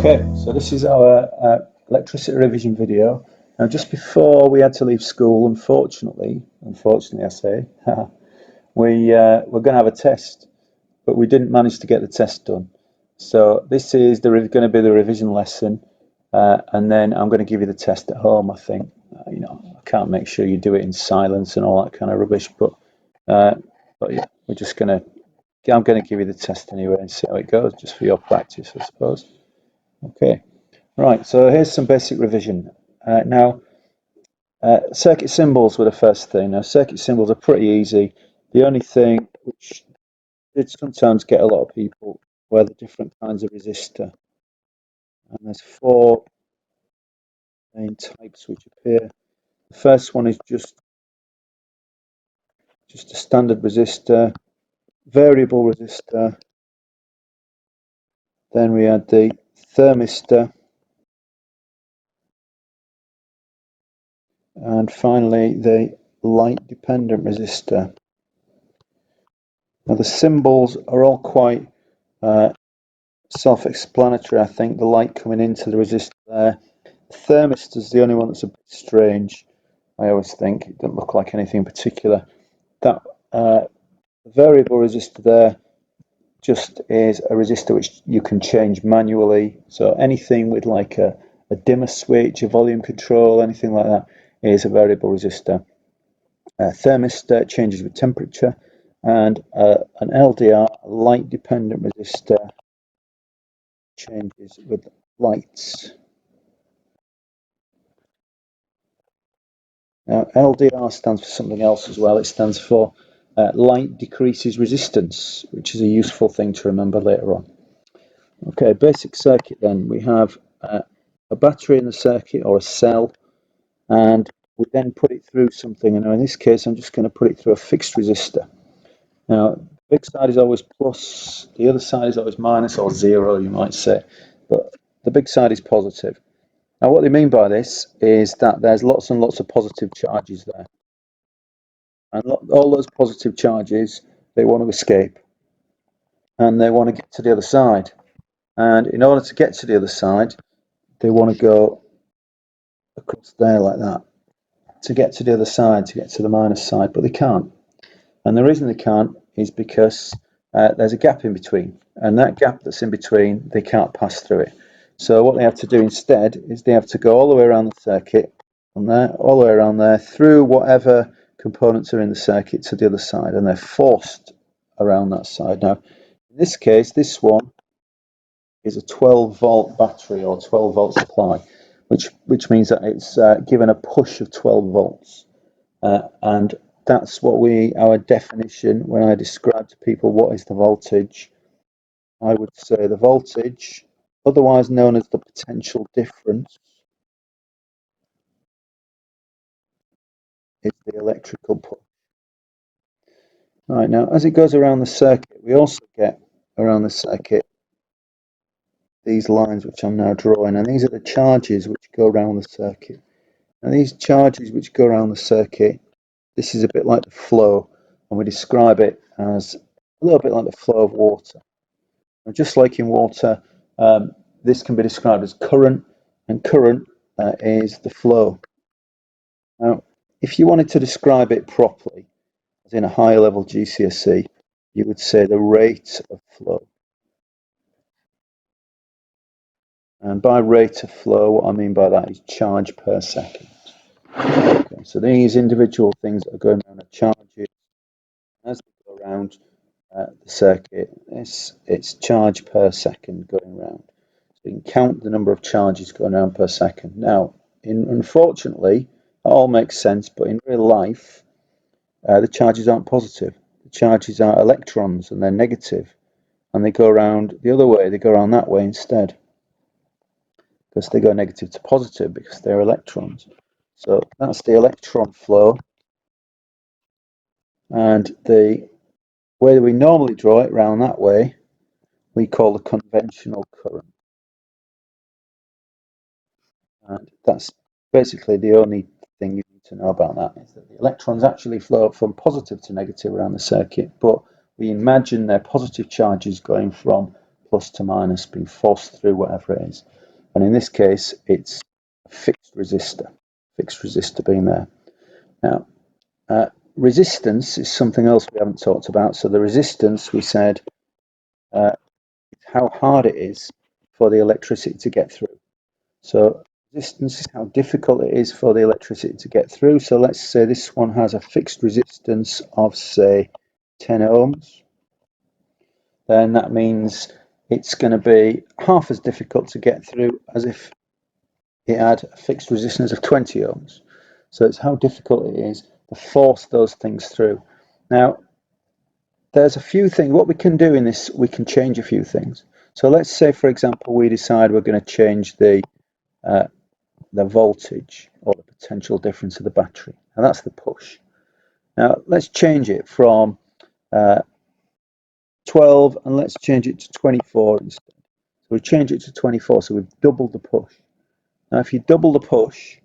Okay, so this is our electricity revision video. Now, just before we had to leave school, unfortunately I say, we're going to have a test, but we didn't manage to get the test done. So this is going to be the revision lesson, and then I'm going to give you the test at home. I think, I can't make sure you do it in silence and all that kind of rubbish, but yeah, I'm going to give you the test anyway and see how it goes, just for your practice, I suppose. Okay. Right, so here's some basic revision. Circuit symbols were the first thing. Now, circuit symbols are pretty easy. The only thing which did sometimes get a lot of people were the different kinds of resistor. And there's four main types which appear. The first one is just a standard resistor, variable resistor. Then we had the thermistor. And finally, the light-dependent resistor. Now, the symbols are all quite self-explanatory. I think the light coming into the resistor there. The thermistor is the only one that's a bit strange. I always think it doesn't look like anything in particular. That variable resistor there just is a resistor which you can change manually. So anything with like a dimmer switch, a volume control, anything like that is a variable resistor. Thermistor changes with temperature, and an LDR, light dependent resistor, changes with lights. Now, LDR stands for something else as well. It stands for light decreases resistance, which is a useful thing to remember later on. Okay, basic circuit then. We have a battery in the circuit, or a cell, and we then put it through something. And in this case, I'm just going to put it through a fixed resistor. Now, the big side is always plus, the other side is always minus, or zero, you might say, but the big side is positive. Now, what they mean by this is that there's lots and lots of positive charges there. And all those positive charges, they want to escape. And they want to get to the other side. And in order to get to the other side, they want to go across there like that. To get to the other side, to get to the minus side, but they can't. And the reason they can't is because there's a gap in between. And that gap that's in between, they can't pass through it. So what they have to do instead is they have to go all the way around the circuit, from there, all the way around there, through whatever components are in the circuit to the other side, and they're forced around that side. Now, in this case, this one is a 12-volt battery or 12-volt supply, which means that it's given a push of 12 volts. And that's our definition when I describe to people what is the voltage. I would say the voltage, otherwise known as the potential difference, is the electrical push. Right, now as it goes around the circuit, we also get around the circuit these lines which I'm now drawing, and these are the charges which go around the circuit. And these charges which go around the circuit, this is a bit like the flow, and we describe it as a little bit like the flow of water. And just like in water, this can be described as current, and current is the flow. Now, if you wanted to describe it properly, as in a higher level GCSE, you would say the rate of flow. And by rate of flow, what I mean by that is charge per second. Okay, so these individual things that are going around are charges. As they go around the circuit, it's charge per second going around. So you can count the number of charges going around per second. Now, unfortunately, that all makes sense, but in real life, the charges aren't positive. The charges are electrons, and they're negative, and they go around the other way. They go around that way instead, because they go negative to positive because they're electrons. So that's the electron flow, and the way that we normally draw it around that way, we call the conventional current. And that's basically the only thing you need to know about that, is that the electrons actually flow from positive to negative around the circuit, but we imagine their positive charges going from plus to minus, being forced through whatever it is. and in this case it's a fixed resistor being there. Now resistance is something else we haven't talked about. So the resistance, we said, how hard it is for the electricity to get through. So resistance is how difficult it is for the electricity to get through. So let's say this one has a fixed resistance of, say, 10 ohms. Then that means it's going to be half as difficult to get through as if it had a fixed resistance of 20 ohms. So it's how difficult it is to force those things through. Now, there's a few things. What we can do in this, we can change a few things. So let's say, for example, we decide we're going to change the voltage or the potential difference of the battery, and that's the push. Now let's change it from 12 and let's change it to 24 instead. So we change it to 24, so we've doubled the push. Now if you double the push,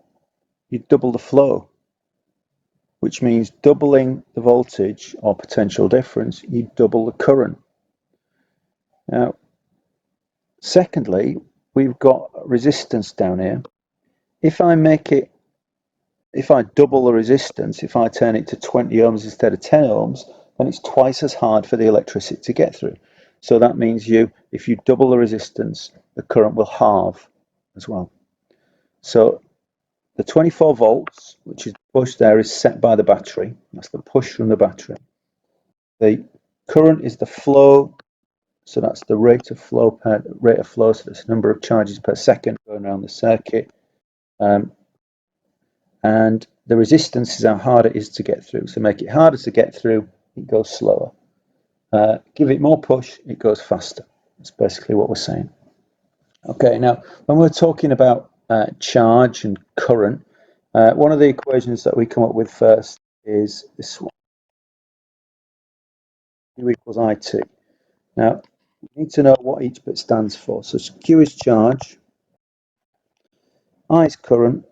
you double the flow, which means doubling the voltage or potential difference, you double the current. Now secondly, we've got resistance down here. If I double the resistance, if I turn it to 20 ohms instead of 10 ohms, then it's twice as hard for the electricity to get through. So that means if you double the resistance, the current will halve as well. So the 24 volts, which is the push there, is set by the battery. That's the push from the battery. The current is the flow, so that's the rate of flow, so that's the number of charges per second going around the circuit. And the resistance is how hard it is to get through. So make it harder to get through, it goes slower. Give it more push, it goes faster. That's basically what we're saying. Okay, now when we're talking about charge and current, one of the equations that we come up with first is this one, Q equals IT. Now, we need to know what each bit stands for. So Q is charge, I is current,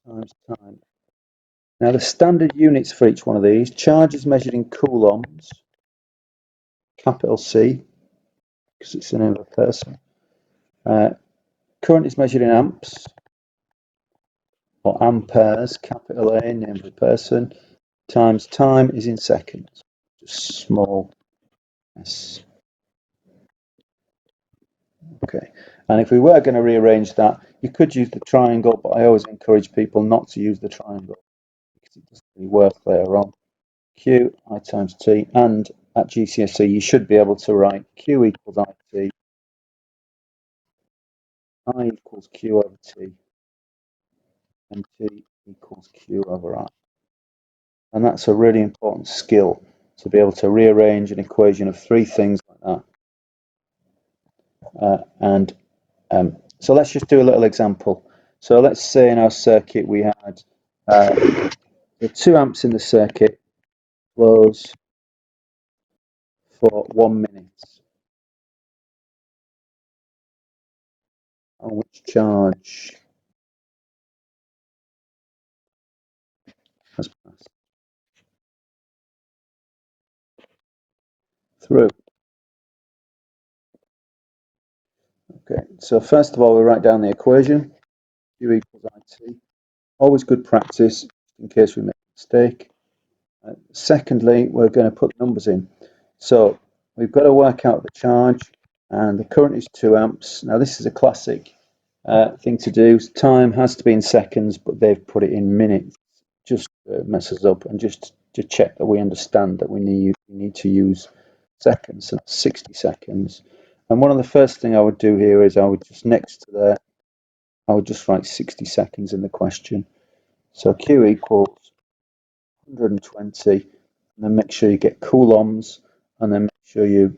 times time. Now the standard units for each one of these, charge is measured in coulombs, capital C, because it's the name of a person. Current is measured in amps, or amperes, capital A, name of a person, times time is in seconds, just small s. Okay, and if we were going to rearrange that, you could use the triangle, but I always encourage people not to use the triangle because it doesn't really work later on. Q, I times T, and at GCSE you should be able to write Q equals IT, I equals Q over T, and T equals Q over I. And that's a really important skill, to be able to rearrange an equation of three things like that. So let's just do a little example. So let's say in our circuit we had the 2 amps in the circuit flows for 1 minute, on which charge has passed through. Okay, so first of all we write down the equation, Q equals IT. Always good practice in case we make a mistake. Secondly, we're going to put numbers in. So we've got to work out the charge, and the current is 2 amps. Now this is a classic thing to do. Time has to be in seconds, but they've put it in minutes. Just messes up, and just to check that we understand that we need to use seconds. So that's 60 seconds. And one of the first thing I would do here is I would just next to there, I would just write 60 seconds in the question. So Q equals 120, and then make sure you get coulombs, and then make sure you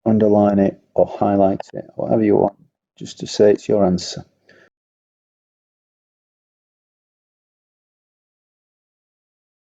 underline it or highlight it, whatever you want, just to say it's your answer.